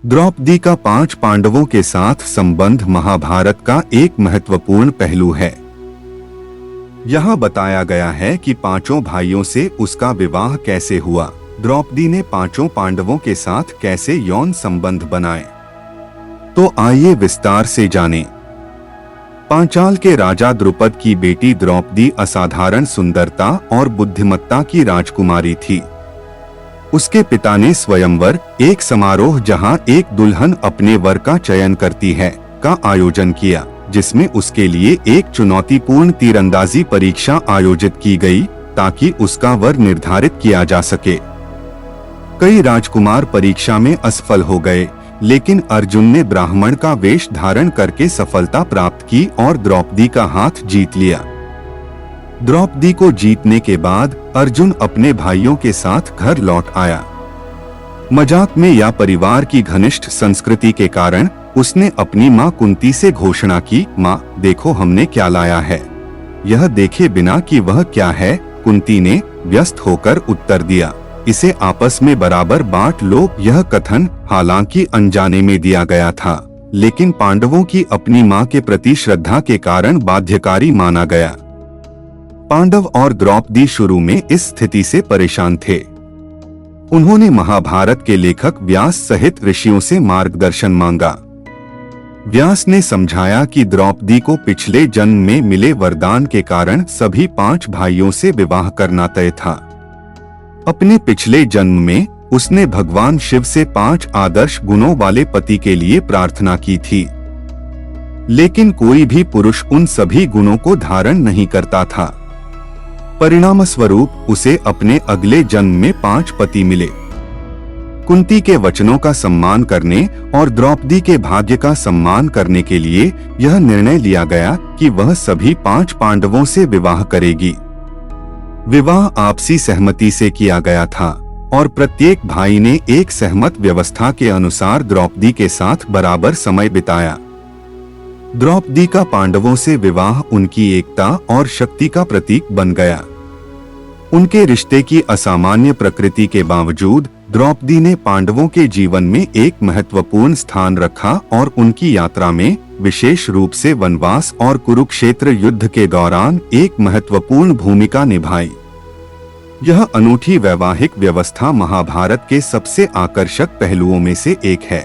द्रौपदी का 5 पांडवों के साथ संबंध महाभारत का एक महत्वपूर्ण पहलू है। यहाँ बताया गया है कि पांचों भाइयों से उसका विवाह कैसे हुआ, द्रौपदी ने पांचों पांडवों के साथ कैसे यौन संबंध बनाए। तो आइए विस्तार से जानें। पांचाल के राजा द्रुपद की बेटी द्रौपदी असाधारण सुंदरता और बुद्धिमत्ता की राजकुमारी थी। उसके पिता ने स्वयंवर, एक समारोह जहां एक दुल्हन अपने वर का चयन करती है, का आयोजन किया, जिसमें उसके लिए एक चुनौतीपूर्ण तीरंदाजी परीक्षा आयोजित की गई ताकि उसका वर निर्धारित किया जा सके। कई राजकुमार परीक्षा में असफल हो गए, लेकिन अर्जुन ने ब्राह्मण का वेश धारण करके सफलता प्राप्त की और द्रौपदी का हाथ जीत लिया। द्रौपदी को जीतने के बाद अर्जुन अपने भाइयों के साथ घर लौट आया। मजाक में या परिवार की घनिष्ठ संस्कृति के कारण उसने अपनी मां कुंती से घोषणा की, मां देखो हमने क्या लाया है। यह देखे बिना कि वह क्या है, कुंती ने व्यस्त होकर उत्तर दिया, इसे आपस में बराबर बांट लो। यह कथन हालांकि अनजाने में दिया गया था, लेकिन पांडवों की अपनी मां के प्रति श्रद्धा के कारण बाध्यकारी माना गया। पांडव और द्रौपदी शुरू में इस स्थिति से परेशान थे। उन्होंने महाभारत के लेखक व्यास सहित ऋषियों से मार्गदर्शन मांगा। व्यास ने समझाया कि द्रौपदी को पिछले जन्म में मिले वरदान के कारण सभी 5 भाइयों से विवाह करना तय था। अपने पिछले जन्म में उसने भगवान शिव से 5 आदर्श गुणों वाले पति के लिए प्रार्थना की थी, लेकिन कोई भी पुरुष उन सभी गुणों को धारण नहीं करता था। परिणाम स्वरूप उसे अपने अगले जन्म में 5 पति मिले। कुंती के वचनों का सम्मान करने और द्रौपदी के भाग्य का सम्मान करने के लिए यह निर्णय लिया गया कि वह सभी 5 पांडवों से विवाह करेगी। विवाह आपसी सहमति से किया गया था और प्रत्येक भाई ने एक सहमत व्यवस्था के अनुसार द्रौपदी के साथ बराबर समय बिताया। द्रौपदी का पांडवों से विवाह उनकी एकता और शक्ति का प्रतीक बन गया। उनके रिश्ते की असामान्य प्रकृति के बावजूद द्रौपदी ने पांडवों के जीवन में एक महत्वपूर्ण स्थान रखा और उनकी यात्रा में, विशेष रूप से वनवास और कुरुक्षेत्र युद्ध के दौरान, एक महत्वपूर्ण भूमिका निभाई। यह अनूठी वैवाहिक व्यवस्था महाभारत के सबसे आकर्षक पहलुओं में से एक है।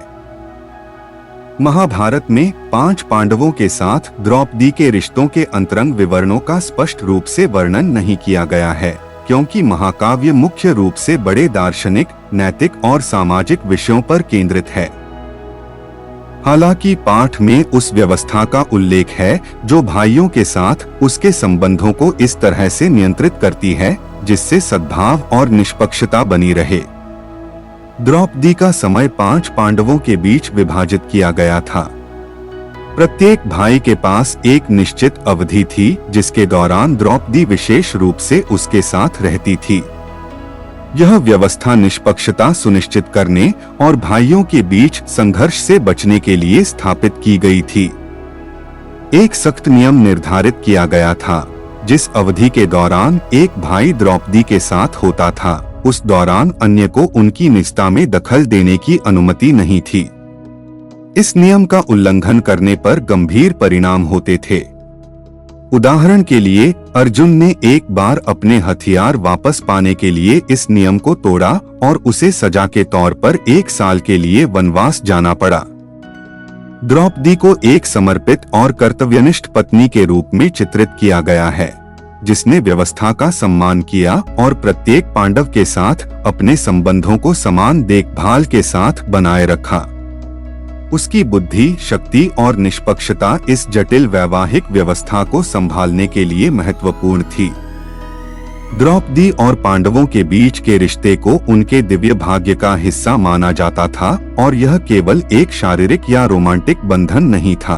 महाभारत में 5 पांडवों के साथ द्रौपदी के रिश्तों के अंतरंग विवरणों का स्पष्ट रूप से वर्णन नहीं किया गया है, क्योंकि महाकाव्य मुख्य रूप से बड़े दार्शनिक, नैतिक और सामाजिक विषयों पर केंद्रित है। हालांकि पाठ में उस व्यवस्था का उल्लेख है जो भाइयों के साथ उसके संबंधों को इस तरह से नियंत्रित करती है जिससे सद्भाव और निष्पक्षता बनी रहे। द्रौपदी का समय 5 पांडवों के बीच विभाजित किया गया था। प्रत्येक भाई के पास एक निश्चित अवधि थी जिसके दौरान द्रौपदी विशेष रूप से उसके साथ रहती थी। यह व्यवस्था निष्पक्षता सुनिश्चित करने और भाइयों के बीच संघर्ष से बचने के लिए स्थापित की गई थी। एक सख्त नियम निर्धारित किया गया था, जिस अवधि के दौरान एक भाई द्रौपदी के साथ होता था, उस दौरान अन्य को उनकी निजता में दखल देने की अनुमति नहीं थी। इस नियम का उल्लंघन करने पर गंभीर परिणाम होते थे। उदाहरण के लिए, अर्जुन ने एक बार अपने हथियार वापस पाने के लिए इस नियम को तोड़ा और उसे सजा के तौर पर 1 साल के लिए वनवास जाना पड़ा। द्रौपदी को एक समर्पित और कर्तव्यनिष्ठ पत्नी के रूप में चित्रित किया गया है, जिसने व्यवस्था का सम्मान किया और प्रत्येक पांडव के साथ अपने संबंधों को समान देखभाल के साथ बनाए रखा। उसकी बुद्धि, शक्ति और निष्पक्षता इस जटिल वैवाहिक व्यवस्था को संभालने के लिए महत्वपूर्ण थी। द्रौपदी और पांडवों के बीच के रिश्ते को उनके दिव्य भाग्य का हिस्सा माना जाता था और यह केवल एक शारीरिक या रोमांटिक बंधन नहीं था।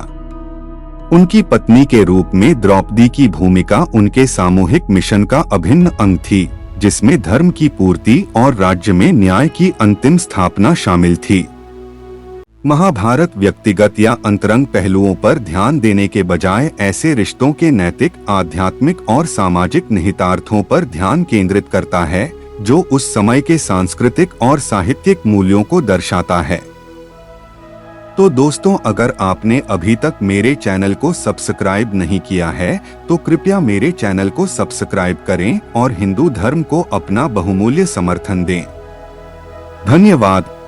उनकी पत्नी के रूप में द्रौपदी की भूमिका उनके सामूहिक मिशन का अभिन्न अंग थी, जिसमें धर्म की पूर्ति और राज्य में न्याय की अंतिम स्थापना शामिल थी। महाभारत व्यक्तिगत या अंतरंग पहलुओं पर ध्यान देने के बजाय ऐसे रिश्तों के नैतिक, आध्यात्मिक और सामाजिक निहितार्थों पर ध्यान केंद्रित करता है जो उस समय के सांस्कृतिक और साहित्यिक मूल्यों को दर्शाता है। तो दोस्तों, अगर आपने अभी तक मेरे चैनल को सब्सक्राइब नहीं किया है तो कृपया मेरे चैनल को सब्सक्राइब करें और हिंदू धर्म को अपना बहुमूल्य समर्थन दें। धन्यवाद।